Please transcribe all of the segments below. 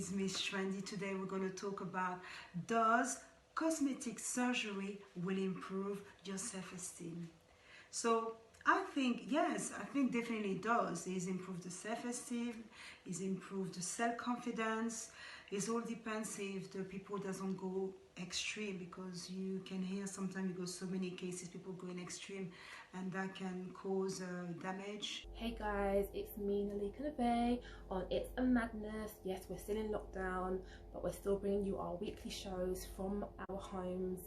is Miss Trendee. Today we're going to talk about, does cosmetic surgery will improve your self-esteem? So I think yes, I think definitely it does. It's improved the self-esteem, it's improved the self-confidence. It all depends if the people doesn't go extreme, because you can hear sometimes you go so many cases people go in extreme and that can cause damage. Hey guys, it's me, Nalika Nevaeh on It's a Madness. Yes, we're still in lockdown, but we're still bringing you our weekly shows from our homes.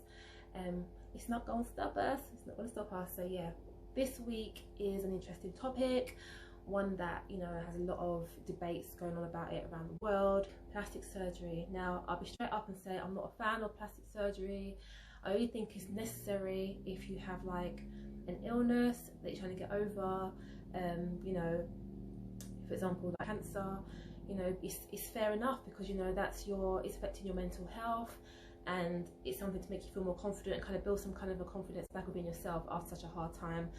It's not going to stop us. It's not going to stop us. So yeah, this week is an interesting topic, one that, you know, has a lot of debates going on about it around the world. Plastic surgery. Now, I'll be straight up and say I'm not a fan of plastic surgery. I only think it's necessary if you have like an illness that you're trying to get over, you know, for example like cancer. You know, it's fair enough, because you know it's affecting your mental health, and it's something to make you feel more confident and kind of build some kind of a confidence back within yourself after such a hard time.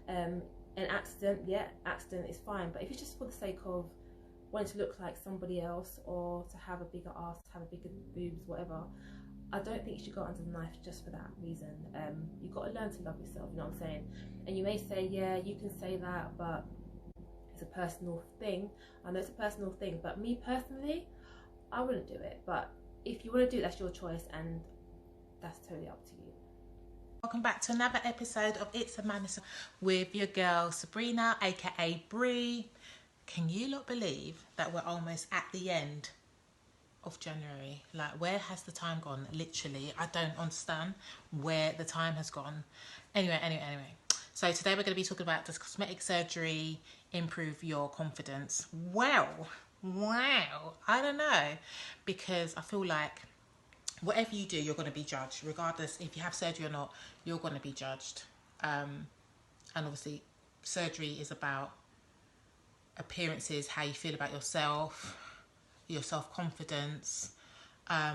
An accident, yeah, accident is fine, but if it's just for the sake of wanting to look like somebody else, or to have a bigger ass, to have a bigger boobs, whatever, I don't think you should go under the knife just for that reason. You've got to learn to love yourself, you know what I'm saying? And you may say, yeah, you can say that, but it's a personal thing. I know it's a personal thing, but me personally, I wouldn't do it. But if you want to do it, that's your choice, and that's totally up to you. Welcome back to another episode of It's a Madness with your girl Sabrina, aka Bree. Can you not believe that we're almost at the end of January? Like, where has the time gone? Literally, I don't understand where the time has gone. Anyway. So today we're going to be talking about, does cosmetic surgery improve your confidence? Wow, I don't know, because I feel like whatever you do, you're going to be judged. Regardless if you have surgery or not, you're going to be judged. And obviously surgery is about appearances, how you feel about yourself, your self-confidence. I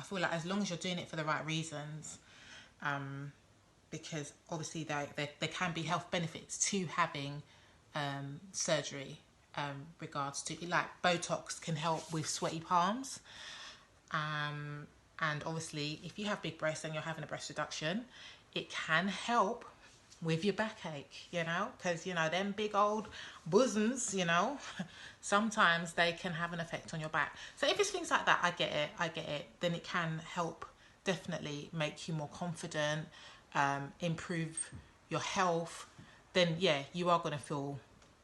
feel like as long as you're doing it for the right reasons, because obviously there can be health benefits to having surgery, regards to, like, Botox can help with sweaty palms. And obviously if you have big breasts and you're having a breast reduction, it can help with your backache, you know, because, you know, them big old bosoms, you know, sometimes they can have an effect on your back. So if it's things like that, I get it, then it can help definitely make you more confident, improve your health. Then yeah, you are going to feel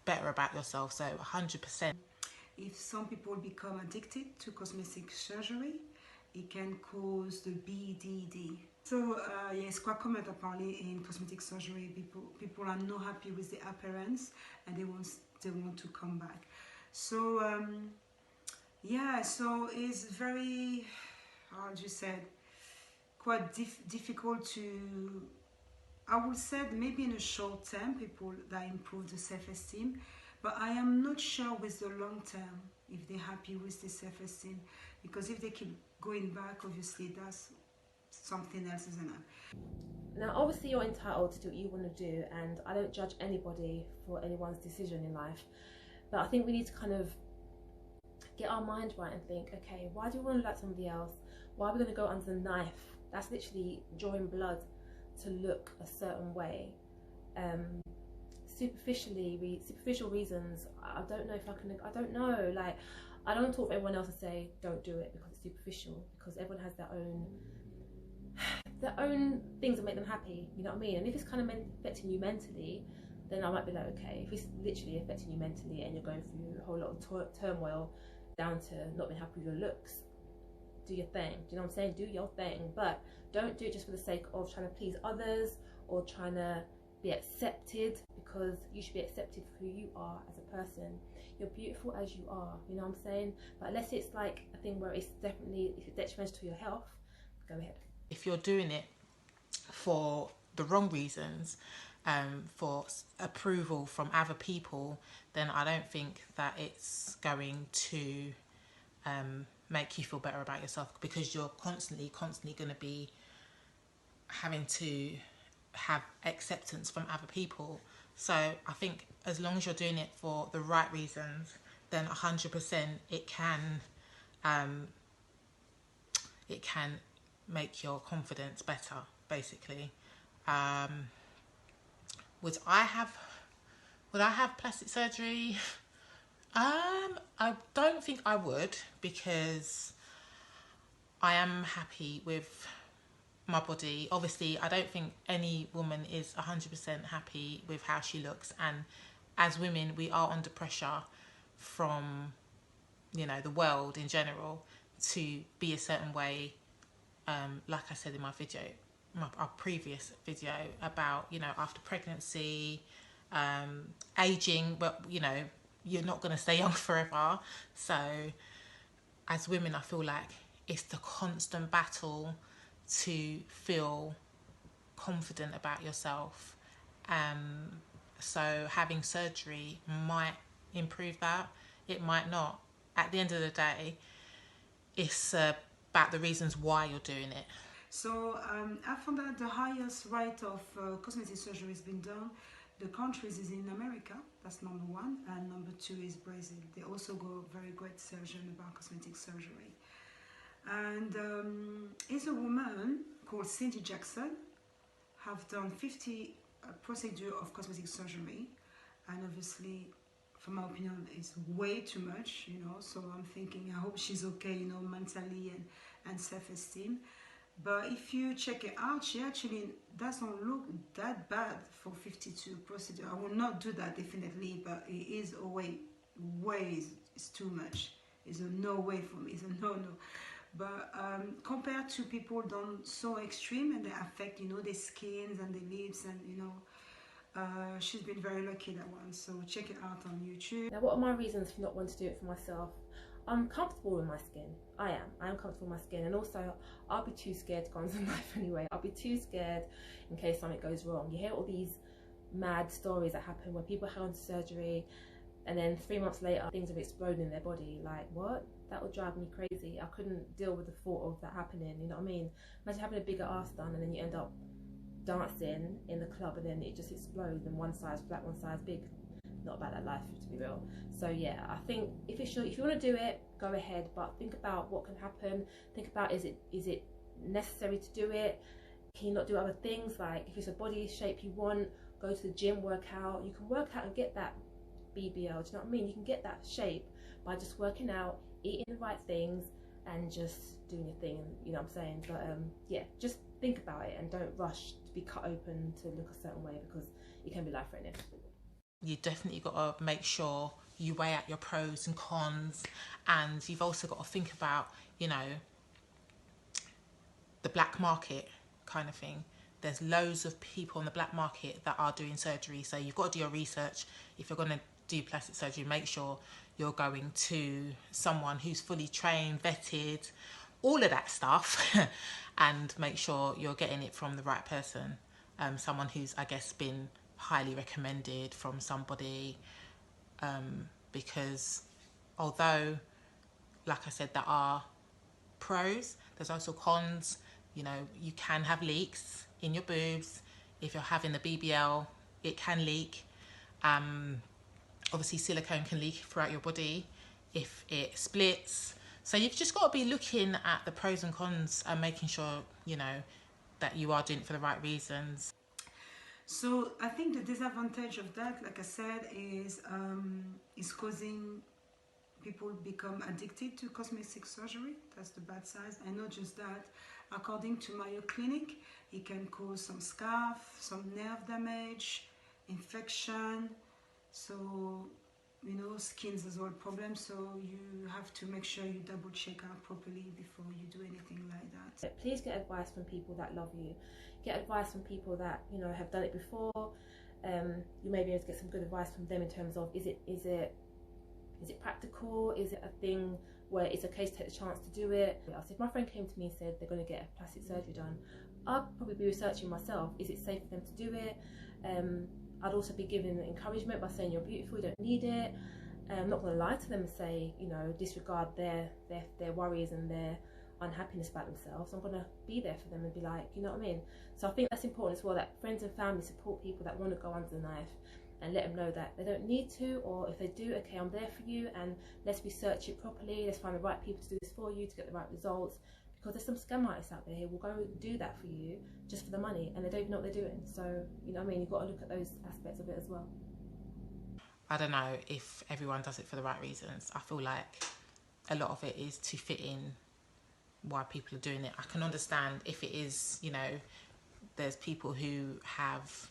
better about yourself. So 100%. If some people become addicted to cosmetic surgery, it can cause the BDD. So yeah, it's quite common apparently in cosmetic surgery. People are not happy with the appearance, and they want to come back. So yeah, so it's very, how do you say, quite difficult to, I would say maybe in a short term people that improve the self-esteem, but I am not sure with the long term if they're happy with the self-esteem, because if they keep going back, obviously that's something else, isn't it? Now obviously you're entitled to do what you want to do, and I don't judge anybody for anyone's decision in life, but I think we need to kind of get our mind right and think, okay, why do we want to look like somebody else? Why are we going to go under the knife? That's literally drawing blood to look a certain way. Superficial reasons, I don't know if I don't know, like, I don't talk to everyone else and say don't do it because it's superficial, because everyone has their own things that make them happy, you know what I mean? And if it's kind of affecting you mentally, then I might be like, okay, if it's literally affecting you mentally and you're going through a whole lot of turmoil down to not being happy with your looks, do your thing, do you know what I'm saying? Do your thing, but don't do it just for the sake of trying to please others or trying to be accepted, because you should be accepted for who you are as a person. You're beautiful as you are, you know what I'm saying? But unless it's like a thing where it's detrimental to your health, go ahead. If you're doing it for the wrong reasons, for approval from other people, then I don't think that it's going to make you feel better about yourself, because you're constantly going to be having to have acceptance from other people. So I think as long as you're doing it for the right reasons, then 100% it can it can make your confidence better, basically. Would I have plastic surgery? I don't think I would, because I am happy with my body. Obviously, I don't think any woman is 100% happy with how she looks, and as women we are under pressure from, you know, the world in general to be a certain way. Like I said in my video, our previous video about, you know, after pregnancy, aging, but you know, you're not going to stay young forever. So as women, I feel like it's the constant battle to feel confident about yourself. So having surgery might improve that, it might not. At the end of the day, it's about the reasons why you're doing it. So I found that the highest rate of cosmetic surgery has been done. The countries is in America, that's number one, and number two is Brazil. They also go very great surgeon about cosmetic surgery. And is a woman called Cindy Jackson, have done 50 procedure of cosmetic surgery, and obviously, from my opinion, it's way too much, you know. So I'm thinking, I hope she's okay, you know, mentally and self-esteem. But if you check it out, she actually doesn't look that bad for 52 procedure. I will not do that definitely, but it is a way it's too much. It's a no way for me. It's a no. But compared to people done so extreme and they affect, you know, their skins and their lips, and you know, she's been very lucky, that one. So check it out on YouTube. Now, what are my reasons for not wanting to do it for myself? I'm comfortable with my skin. I am comfortable with my skin, and also I'll be too scared to go on to life anyway. I'll be too scared in case something goes wrong. You hear all these mad stories that happen where people have gone to surgery and then 3 months later things have exploded in their body. Like, what? That would drive me crazy. I couldn't deal with the thought of that happening, you know what I mean? Imagine having a bigger ass done and then you end up dancing in the club and then it just explodes and one side's flat, one side's big. Not about that life, to be real. So yeah, I think if you want to do it, go ahead, but think about what can happen. Think about, is it necessary to do it? Can you not do other things? Like, if it's a body shape you want, go to the gym, work out. You can work out and get that BBL, do you know what I mean? You can get that shape by just working out, eating the right things, and just doing your thing, you know what I'm saying? But yeah, just think about it and don't rush to be cut open to look a certain way, because it can be life-threatening. You definitely got to make sure you weigh out your pros and cons, and you've also got to think about, you know, the black market kind of thing. There's loads of people on the black market that are doing surgery, so you've got to do your research. If you're going to do plastic surgery, make sure you're going to someone who's fully trained, vetted, all of that stuff, and make sure you're getting it from the right person, someone who's, I guess, been highly recommended from somebody, because although, like I said, there are pros, there's also cons. You know, you can have leaks in your boobs. If you're having the BBL, it can leak. Obviously silicone can leak throughout your body if it splits. So you've just got to be looking at the pros and cons and making sure, you know, that you are doing it for the right reasons. So I think the disadvantage of that, like I said, is causing people become addicted to cosmetic surgery. That's the bad side. And not just that, according to Mayo Clinic, it can cause some scar, some nerve damage, infection. So, you know, skins as well problems. So you have to make sure you double check out properly before you do anything like that. Please get advice from people that love you. Get advice from people that, you know, have done it before. You may be able to get some good advice from them in terms of, is it practical? Is it a thing where it's okay to take the chance to do it? So if my friend came to me and said they're going to get a plastic surgery done, I'd probably be researching myself. Is it safe for them to do it? I'd also be giving encouragement by saying you're beautiful, you don't need it. I'm not going to lie to them and say, you know, disregard their worries and their unhappiness about themselves. I'm going to be there for them and be like, you know what I mean? So I think that's important as well, that friends and family support people that want to go under the knife and let them know that they don't need to, or if they do, okay, I'm there for you, and let's research it properly, let's find the right people to do this for you to get the right results, because there's some scam artists out there who will go do that for you just for the money, and they don't even know what they're doing. So, you know what I mean, you've got to look at those aspects of it as well. I don't know if everyone does it for the right reasons. I feel like a lot of it is to fit in why people are doing it. I can understand if it is, you know, there's people who have,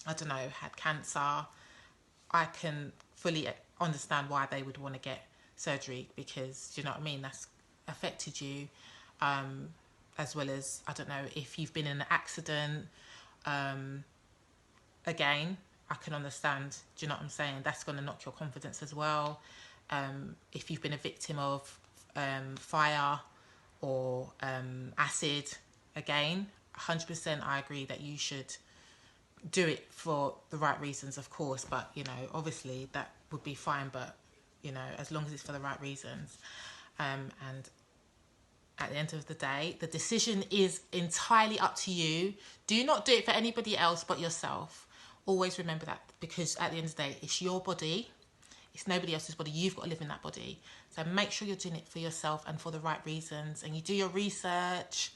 I don't know, had cancer. I can fully understand why they would want to get surgery, because, do you know what I mean, that's affected you, as well as, I don't know, if you've been in an accident, again, I can understand, do you know what I'm saying, that's going to knock your confidence as well. If you've been a victim of fire or acid, again, 100% I agree that you should do it for the right reasons, of course, but, you know, obviously that would be fine, but, you know, as long as it's for the right reasons. And at the end of the day, the decision is entirely up to you. Do not do it for anybody else but yourself. Always remember that, because at the end of the day, it's your body. It's nobody else's body. You've got to live in that body. So make sure you're doing it for yourself and for the right reasons, and you do your research.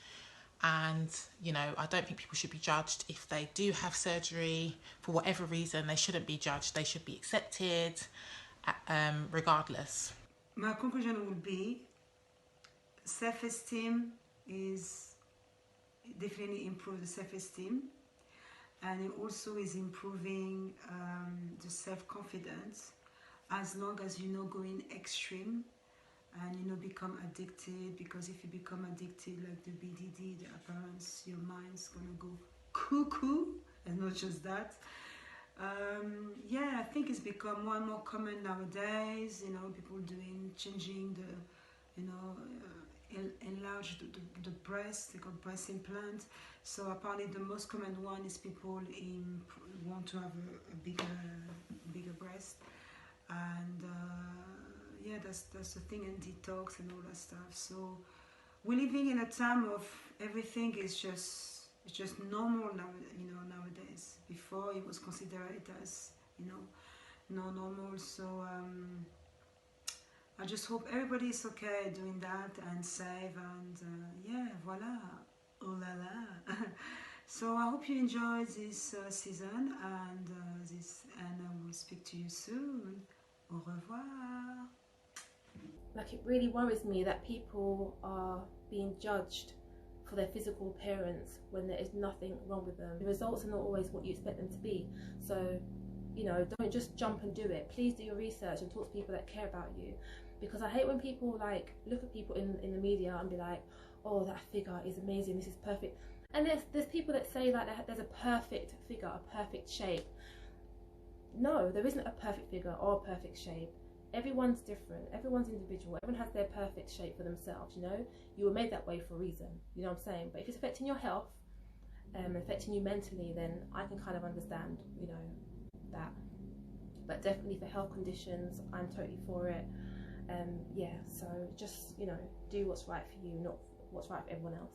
And, you know, I don't think people should be judged if they do have surgery for whatever reason. They shouldn't be judged. They should be accepted, regardless. My conclusion would be self-esteem is definitely improve the self-esteem, and it also is improving the self-confidence, as long as you're not going extreme and you know become addicted. Because if you become addicted like the BDD, the appearance, your mind's gonna go cuckoo. And not just that, yeah, I think it's become more and more common nowadays, you know, people changing the, you know, enlarge the breast. They got breast implants. So apparently the most common one is people want to have a bigger breast. And yeah, that's the thing, and detox and all that stuff. So we're living in a time of everything is just normal now, you know, nowadays. Before it was considered as, you know, not normal. So I just hope everybody is okay doing that and safe, and yeah, voila, oh la la. So I hope you enjoyed this season, and I will speak to you soon. Au revoir. Like, it really worries me that people are being judged for their physical appearance when there is nothing wrong with them. The results are not always what you expect them to be. So, you know, don't just jump and do it. Please do your research and talk to people that care about you. Because I hate when people like look at people in the media and be like, oh, that figure is amazing, this is perfect. And there's people that say like there's a perfect figure, a perfect shape. No, there isn't a perfect figure or a perfect shape. Everyone's different, everyone's individual, everyone has their perfect shape for themselves, you know? You were made that way for a reason, you know what I'm saying? But if it's affecting your health, affecting you mentally, then I can kind of understand, you know, that. But definitely for health conditions, I'm totally for it. Yeah, so just, you know, do what's right for you, not what's right for everyone else.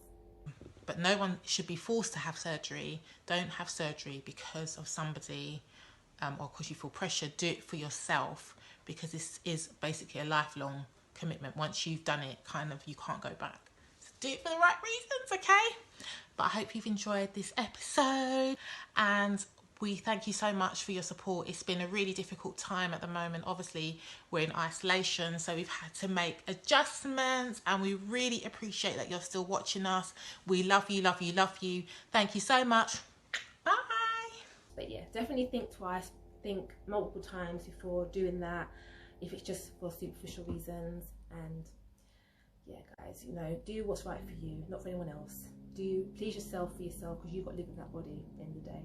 But no one should be forced to have surgery. Don't have surgery because of somebody, or because you feel pressure. Do it for yourself, because this is basically a lifelong commitment. Once you've done it, kind of, you can't go back. So do it for the right reasons, okay? But I hope you've enjoyed this episode, and we thank you so much for your support. It's been a really difficult time at the moment. Obviously, we're in isolation, so we've had to make adjustments, and we really appreciate that you're still watching us. We love you, love you, love you. Thank you so much. Bye. But yeah, definitely think twice, think multiple times before doing that, if it's just for superficial reasons. And yeah, guys, you know, do what's right for you, not for anyone else. Do please yourself for yourself, because you've got to live in that body at the end of the day.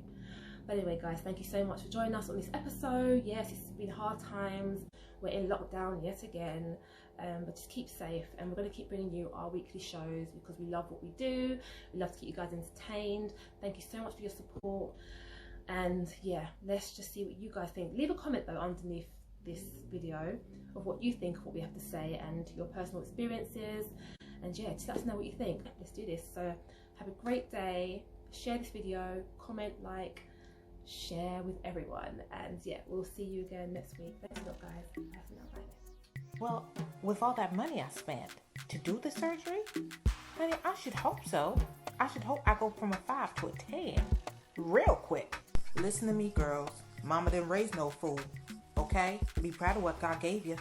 But anyway, guys, thank you so much for joining us on this episode. Yes, it's been hard times. We're in lockdown yet again, but just keep safe, and we're going to keep bringing you our weekly shows because we love what we do. We love to keep you guys entertained. Thank you so much for your support. And yeah, let's just see what you guys think. Leave a comment though underneath this video of what you think of what we have to say and your personal experiences. And yeah, just let us know what you think. Let's do this. So have a great day. Share this video, comment, like, share with everyone. And yeah, we'll see you again next week. Thanks a lot, guys. Bye for now. Bye. Well, with all that money I spent to do the surgery, honey, I should hope so. I should hope I go from a 5 to a 10 real quick. Listen to me, girls. Mama didn't raise no fool. Okay? Be proud of what God gave you.